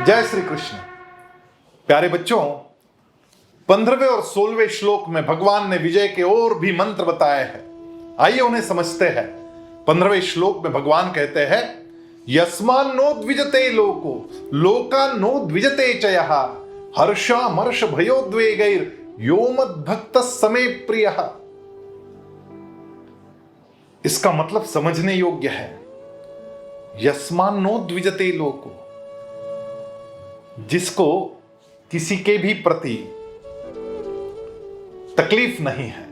जय श्री कृष्ण। प्यारे बच्चों, 15वें और 16वें श्लोक में भगवान ने विजय के और भी मंत्र बताए हैं। आइए उन्हें समझते हैं। 15वें श्लोक में भगवान कहते हैं, यस्मान् नो द्विजते लोको लोका नो द्विजते चयः हर्षामर्ष भयोद्वेगैर् यो मद्भक्तः समे प्रियः। इसका मतलब समझने योग्य है। यस्मान् नो द्विजते लोको, जिसको किसी के भी प्रति तकलीफ नहीं है।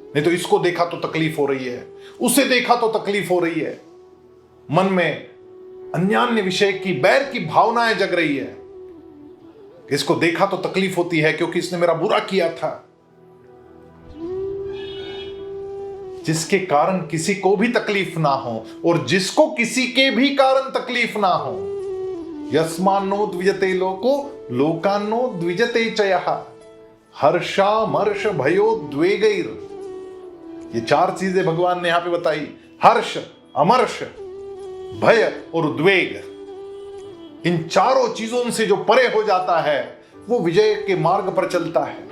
नहीं तो इसको देखा तो तकलीफ हो रही है, उसे देखा तो तकलीफ हो रही है, मन में अन्यान्य विषय की बैर की भावनाएं जग रही है। इसको देखा तो तकलीफ होती है क्योंकि इसने मेरा बुरा किया था। जिसके कारण किसी को भी तकलीफ ना हो और जिसको किसी के भी कारण तकलीफ ना हो। यस्मान्नो द्विजते लोको लोकान्नो द्विजते चयः हर्षामर्ष भयोद्वेगैर्। ये चार चीजें भगवान ने यहां पे बताई। हर्ष, अमर्ष, भय और उद्वेग। इन चारों चीजों से जो परे हो जाता है वो विजय के मार्ग पर चलता है।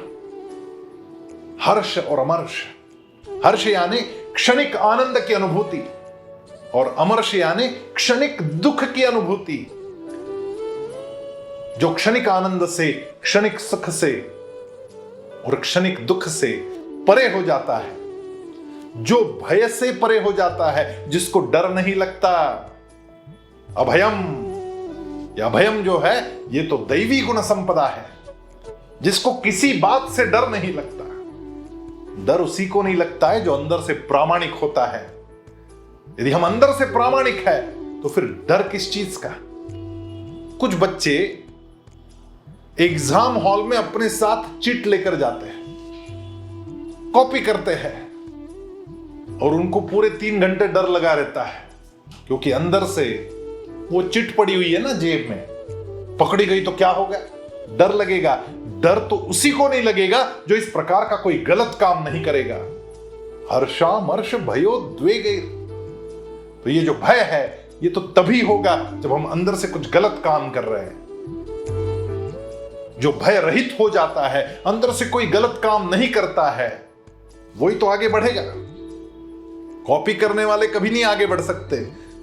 हर्ष और अमर्ष, हर्ष यानी क्षणिक आनंद की अनुभूति और अमर्ष यानी क्षणिक दुख की अनुभूति। जो क्षणिक आनंद से, क्षणिक सुख से और क्षणिक दुख से परे हो जाता है, जो भय से परे हो जाता है, जिसको डर नहीं लगता। अभयम, या भयम जो है ये तो दैवी गुण संपदा है, जिसको किसी बात से डर नहीं लगता। डर उसी को नहीं लगता है जो अंदर से प्रामाणिक होता है। यदि हम अंदर से प्रामाणिक है तो फिर डर किस चीज का। कुछ बच्चे एग्जाम हॉल में अपने साथ चिट लेकर जाते हैं, कॉपी करते हैं और उनको पूरे 3 घंटे डर लगा रहता है क्योंकि अंदर से वो चिट पड़ी हुई है ना जेब में, पकड़ी गई तो क्या होगा, डर लगेगा। डर तो उसी को नहीं लगेगा जो इस प्रकार का कोई गलत काम नहीं करेगा। हर्षामर्ष भयोद्वेगैर्। तो ये जो भय है ये तो तभी होगा जब हम अंदर से कुछ गलत काम कर रहे हैं। जो भय रहित हो जाता है, अंदर से कोई गलत काम नहीं करता है, वही तो आगे बढ़ेगा। कॉपी करने वाले कभी नहीं आगे बढ़ सकते।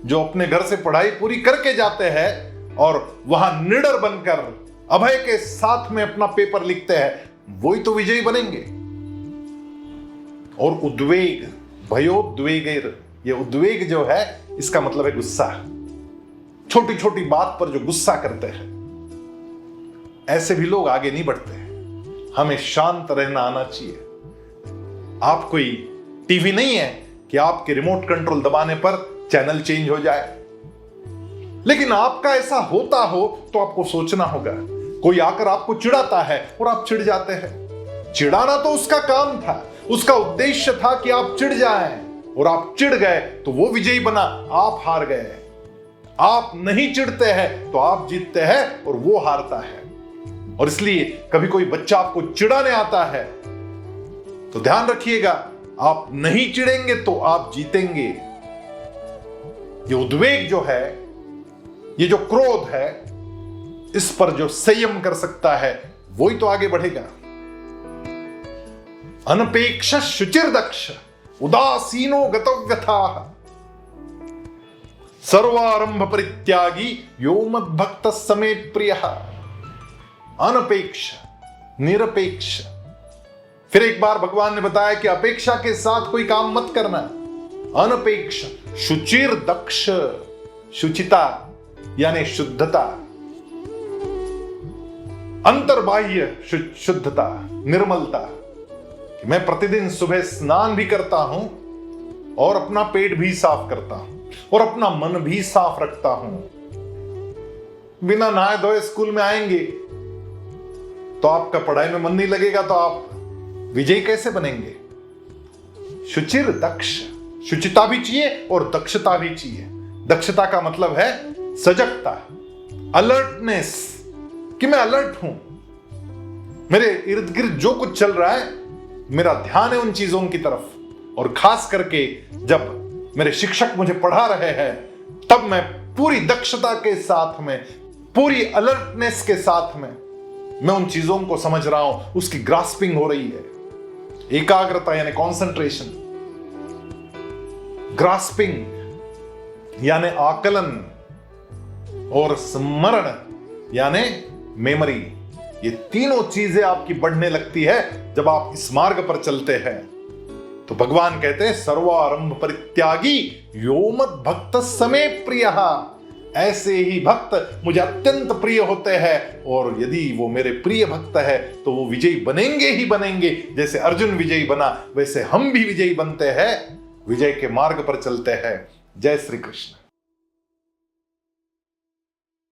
जो अपने घर से पढ़ाई पूरी करके जाते हैं और वहां निडर बनकर अभय के साथ में अपना पेपर लिखते हैं, वही तो विजयी बनेंगे। और उद्वेग, भयोद्वेगैर्, ये उद्वेग जो है इसका मतलब है गुस्सा। छोटी छोटी बात पर जो गुस्सा करते हैं, ऐसे भी लोग आगे नहीं बढ़ते। हमें शांत रहना आना चाहिए। आप कोई टीवी नहीं है कि आपके रिमोट कंट्रोल दबाने पर चैनल चेंज हो जाए। लेकिन आपका ऐसा होता हो तो आपको सोचना होगा। कोई आकर आपको चिढ़ाता है और आप चिढ़ जाते हैं। चिढ़ाना तो उसका काम था, उसका उद्देश्य था कि आप चिढ़ जाएं और आप चिढ़ गए तो वो विजयी बना, आप हार गए। आप नहीं चिढ़ते हैं तो आप जीतते हैं और वो हारता है। और इसलिए कभी कोई बच्चा आपको चिढ़ाने आता है तो ध्यान रखिएगा, आप नहीं चिढ़ेंगे तो आप जीतेंगे। ये उद्वेग जो है, ये जो क्रोध है, इस पर जो संयम कर सकता है वही तो आगे बढ़ेगा। अनपेक्ष शुचिर्दक्ष उदासीनो गतव्यथाः सर्वारंभ परित्यागी यो मद्भक्तः समे प्रियः। अनपेक्ष, निरपेक्ष। फिर एक बार भगवान ने बताया कि अपेक्षा के साथ कोई काम मत करना। अनपेक्ष, शुचिर दक्ष, शुचिता यानी शुद्धता, अंतर्बाह्य शुद्धता, निर्मलता। मैं प्रतिदिन सुबह स्नान भी करता हूं और अपना पेट भी साफ करता हूं और अपना मन भी साफ रखता हूं। बिना नहाए धोए स्कूल में आएंगे तो आपका पढ़ाई में मन नहीं लगेगा, तो आप विजयी कैसे बनेंगे। शुचिर दक्ष, शुचिता भी चाहिए और दक्षता भी चाहिए। दक्षता का मतलब है सजगता, अलर्टनेस, कि मैं अलर्ट हूं। मेरे इर्द गिर्द जो कुछ चल रहा है मेरा ध्यान है उन चीजों की तरफ। और खास करके जब मेरे शिक्षक मुझे पढ़ा रहे हैं तब मैं पूरी दक्षता के साथ में पूरी अलर्टनेस के साथ में मैं उन चीजों को समझ रहा हूं, उसकी ग्रास्पिंग हो रही है। एकाग्रता यानी कॉन्सेंट्रेशन, ग्रास्पिंग यानी आकलन, और स्मरण यानी मेमोरी। ये तीनों चीजें आपकी बढ़ने लगती है जब आप इस मार्ग पर चलते हैं। तो भगवान कहते हैं सर्वारंभ परित्यागी यो मद भक्त समे प्रियः। ऐसे ही भक्त मुझे अत्यंत प्रिय होते हैं, और यदि वो मेरे प्रिय भक्त है तो वो विजयी बनेंगे ही बनेंगे। जैसे अर्जुन विजयी बना वैसे हम भी विजयी बनते हैं, विजय के मार्ग पर चलते हैं। जय श्री कृष्ण।